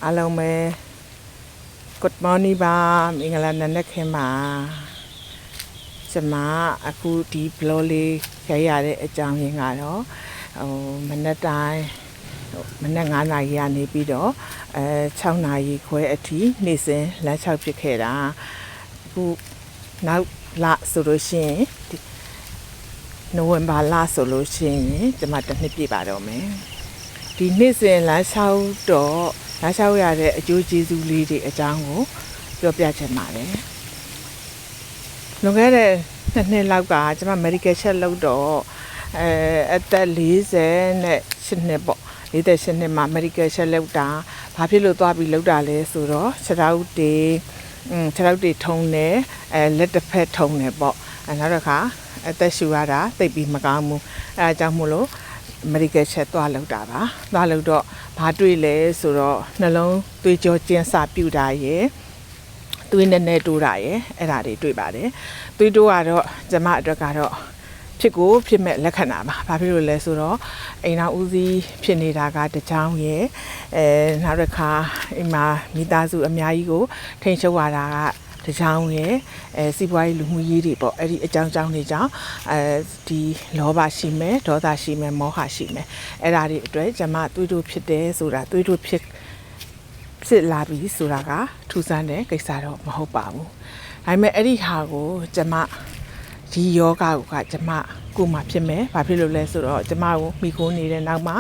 အားလုံးပဲ good morning ပါမင်္ဂလာနံနက်ခင်းပါကျွန်မအခုဒီ blog လေးရိုက်ရတဲ့အကြောင်းရင်းကတော့မနက်တိုင်းမနက်9 နာရီကနေပြီးတော့6 နာရီခွဲအထိနေ့စဉ်လမ်းလျှောက်ဖြစ်ခဲ့တာအခုနောက်လဆိုလို့ရှိရင်နိုဝင်ဘာလဆိုလို့ရှိရင်ကျွန်မတစ်နှစ်ပြည့်ပါတော့မယ်ဒီနေ့စဉ်လမ်းလျှောက်တော့လမ်းလျှောက်ရတဲ့အကျိုးကျေးဇူးလေးတွေအကြောင်းကိုပြောပြချင်ပါတယ်လွန်ခဲ့တဲ့နှစ်လောက်ကကျွန်မ medical check လုပ်တော့အသက်48နှစ်ပေါ့48နှစ်မှာ medical check လုပ်တာဘာဖြစ်လို့သွားပြီးလုပ်တာလဲဆိုတော့ခြေထောက်တွေထုံတယ်လက်တစ်ဖက်ထုံတယ်ပေါ့နောက်တစ်ခါအသက်ရှူရတာသိပ်ပြီးမကောင်းဘူးအဲဒါကြောင့်မို့လို့ medical check သွားလုပ်တာပါသွားလုပ်တော့ဘာတွေ့လဲဆိုတော့နှလုံးသွေးကြောကျဉ်စာပြူတာရယ်သွေးနဲ့တိုးတာရယ်အဲ့ဒါတွေတွေ့ပါတယ်သွေးတိုးကတော့ကျွန်မအတွက်ကတော့ဖြစ်မဲ့လက္ခဏာပါဘာဖြစ်လို့လဲဆိုတော့အိမ်နောက်ဦးစီးဖြစ်နေတာကတကြောင်ရယ်နောက်တစ်ခါအိမ်မှာမိသားစုအများကြီးကိုထိန်ချုပ်ရတာကတကြောင်ရယ်စီးပွားရေးလူမှုရေးတွေပေါ့အဲ့ဒီအကြောင်းတွေကြောင့်ဒီလောဘရှိမယ်ဒေါသရှိမယ်မောဟရှိမယ်အဲ့ဒါတွေအတွက်ကျွန်မသွေးတိုးဖြစ်တယ်ဆိုတာသွေးတိုးဖြစ်လာပြီဆိုတာကထူးဆန်းတဲ့ကိစ္စတော့မဟုတ်ပါဘူးဒါပေမဲ့အဲ့ဒီဟာကိုကျွန်မဒီယောဂကကျွန်မကိုမှဖြစ်မယ်ဘာဖြစ်လို့လဲဆိုတော့ကျွန်မကိုမိခိုးနေတဲ့နောက်မှာ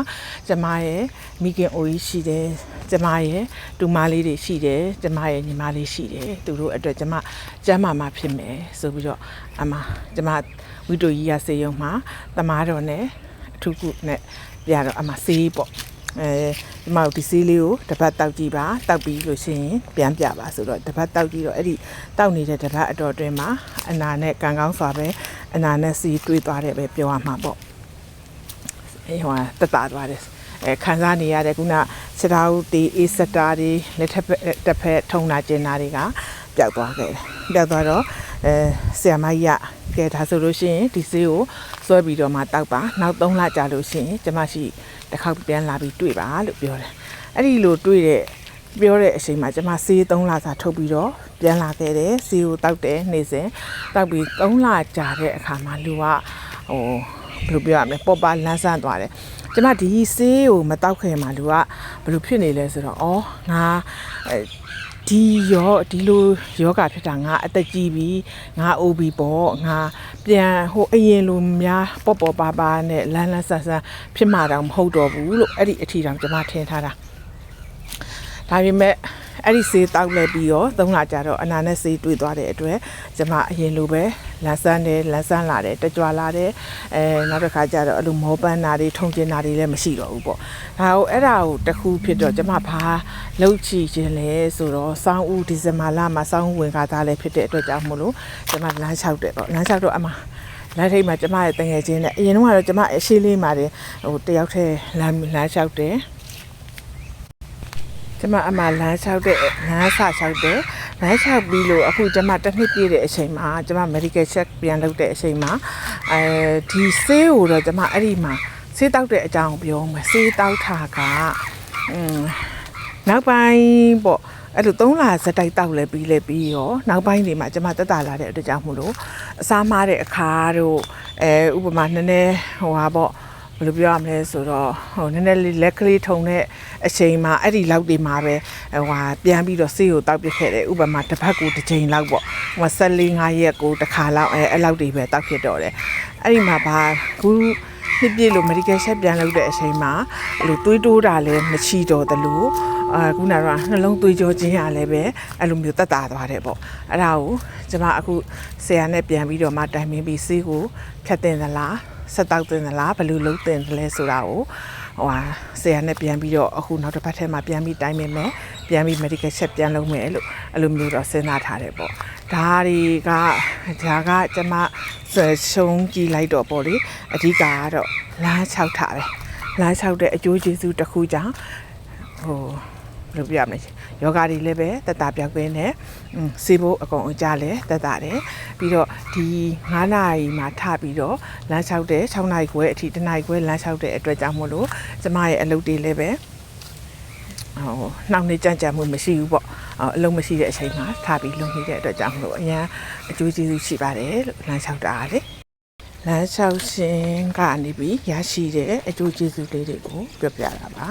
ကျွန်မရဲ့မိခင်အိုကြီးရှိတယ်ကျွန်မရဲ့တူမလေးတွေရှိတယ်ကျွန်မရဲ့ညီမလေးရှိတယ်သူတို့အတွက်ကျွန်မကျမ်းမာဖြစ်မယ်ဆိုပြီးတော့ကျွန်မဝိတိုကြီးရစေယုံမှာတမားတော်နဲ့အထူးကုနဲ့ပြတော့ဆေးပေါ့ဒီမှာဒီဆေးလေးကိုတစ်ပတ်တောက်ကြည့်ပါတောက်ပြီးလို့ရှိရင်ပြန်ပြပါဆိုတော့တစ်ပတ်တောက်ကြည့်တော့အဲ့ဒီတောက်နေတဲ့တစ်ပတ်အတော်အတွင်းမှာအနာနဲ့ကံကောင်းစွာပဲအနာနဲ့စီတွေးသွားတယ်ပဲပြောရမှာပေါ့တက်တာသွားတယ်ခံစားနေရတဲ့ခုနခြေထောက်တွေအေးစတာတွေလက်တစ်ဖက်ထုံနာကျင်နာတွေကပျောက်သွားခဲ့တယ်ပျောက်သွားတော့ဆရာမကြီးကဒါဆိုလို့ရှိရင်ဒီဆေးကိုဆွဲပြီးတော့မှတောက်ပါနောက်3 လကြာလို့ရှိရင်ကျမရှိတစ်ခေါက်ပြန်လာပြီးတွေ့ပါလို့ပြောတယ်အဲ့ဒီလိုတွေ့တဲ့ပြောတဲ့အချိန်မှာကျမဆေး3 လစာထုတ်ပြီးတော့ပြန်လာခဲ့တယ်ဆေးကိုတောက်တယ်နေ့စဉ်တောက်ပြီး3 လကြာတဲ့အခါမှာလူကဘယ်လိုပြောရမလဲပေါ်ပါလန်းဆန်းသွားတယ်ကျမဒီဆေးကိုမတောက်ခင်မှာလူကဘယ်လိုဖြစ်နေလဲဆိုတော့ငါဒီလိုယောဂဖြစ်တာငါအသက်ကြီးပြီငါအိုပြီပေါ့ငါပြန်အရင်လိုများပေါ့ပါနဲ့လန်းဆန်းဖြစ်မှာတော့မဟုတ်တော့ဘူးလို့အဲ့ဒီအထီတောင်ကျွန်မထင်ထားတာဒါပေမဲ့အဲ့ဒီဆေးတောက်လဲပြီးတော့3 လကြာတော့အနာနဲ့ဆေးတွေ့သွားတဲ့အတွက်ကျွန်မအရင်လိုပဲလန်းဆန်းလာတယ်တကြွလာတယ်နောက်တစ်ခါကျတော့အဲ့လိုမောပန်းနာတွေထုံကျင်နာတွေလည်းမရှိတော့ဘူးပေါ့အဲ့ဒါကိုတစ်ခုဖြစ်တော့ကျွန်မဘာလှုပ်ချခြင်းလဲဆိုတော့စောင်းဦးဒီဇင်ဘာလမှာစောင်းဝင်ကားသားလည်းဖြစ်တဲ့အတွက်ကြောင့်မို့လို့ကျွန်မလမ်းလျှောက်တယ်ပေါ့လမ်းလျှောက်တော့လမ်းထိပ်မှာကျွန်မရဲ့တငယ်ချင်းနဲ့အရင်ကတော့ကျွန်မအရှိလေးမှာတယောက်တည်းလမ်းလျှောက်တယ်ကျွန်မလမ်းလျှောက်တဲ့လမ်းစလျှောက်တယ်လမ်းလျှောက်ပြီးလို့အခုကျွန်မတစ်နှစ်ပြည့်တဲ့အချိန်မှာကျွန်မ medical check ပြန်လုပ်တဲ့အချိန်မှာဒီဆေးကိုတော့ကျွန်မအဲ့ဒီမှာဆေးတောက်တဲ့အကြောင်းပြောမယ်ဆေးတောက်တာကနောက်ပိုင်းပေါ့အဲ့လို3 လစတိုက်တောက်လဲပြီးရောနောက်ပိုင်းတွေမှာကျွန်မတက်တာလာတဲ့အတွက်ကြောင့်မို့လို့အစားမားတဲ့အခါတို့ဥပမာနည်းနည်းပေါ့ဘယ်လိုပြောရမလဲဆိုတော့နည်းနည်းလေးလက်ကလေးထုံတဲ့အချိန်မှာအဲ့ဒီလောက်တွေမှာပဲပြန်ပြီးတော့ဆေးကိုတောက်ပြခဲ့တယ်ဥပမာတစ်ပတ်ကိုတစ်ချိန်လောက်ပေါ့14-5 ရက်ကိုတစ်ခါလောက်အဲ့လောက်တွေပဲတောက်ဖြစ်တော့တယ်အဲ့ဒီမှာခုနှစ်ပြည့်လို့ medical check ပြန်လုပ်တဲ့အချိန်မှာအဲ့လိုတွေးတိုးတာလည်းမချီတော့တယ်လို့ခုနကနှလုံးသွေးကြောခြင်းရလည်းပဲအဲ့လိုမျိုးတက်တာသွားတယ်ပေါ့အဲ့ဒါကိုကျွန်မအခုဆရာနဲ့ပြန်ပြီးတော့မှတိုင်ပင်ပြီးဆေးကိုဖြတ်တင်သလားဆက်တောက်တင်သလားဘယ်လိုလုပ်တင်သလဲဆိုတာကိုဆရာနဲ့ပြန်ပြီးတော့အခုနောက်တစ်ပတ်ထဲမှာပြန်ပြီးတိုင်ပင်မယ်ပြန်ပြီး medical check ပြန်လုပ်မယ်လို့အဲ့လိုမျိုးတော့စဉ်းစားထားတယ်ပေါ့ဒါကကျွန်မရှုံးကြည့်လိုက်တော့ပေါ့လေအဓိကကတော့လမ်းလျှောက်တာပဲလမ်းလျှောက်တဲ့အကျိုးကျေးဇူးတစ်ခုကြောင့်ဘယ်လိုပြရမလဲယောဂတွေလည်းပဲတက်တာပြောက်ပေးနေစေဖို့အကုန်အကြလဲတက်တာတယ်ပြီးတော့ဒီ9 နာရီမှာထပြီးတော့လမ်းလျှောက်တဲ့6 နာရီခွဲအထိ1 နာရီခွဲလမ်းလျှောက်တဲ့အတွက်ကြောင့်မို့လို့ကျမရဲ့အလုပ်တွေလည်းပဲ နှောင့်နှေးကြမ်းကြမ်းမှုမရှိဘူးပေါ့အလုံးမရှိတဲ့အချိန်မှာထားပြီးလုံနေတဲ့အတွက်ကြောင့်မလို့အရန်အကျိုးကျေးဇူးရှိပါတယ်လို့လမ်းလျှောက်တာလေလမ်းလျှောက်ရှင်ကနေပြီးရရှိတဲ့အကျိုးကျေးဇူးလေးတွေကိုပြောပြတာပါ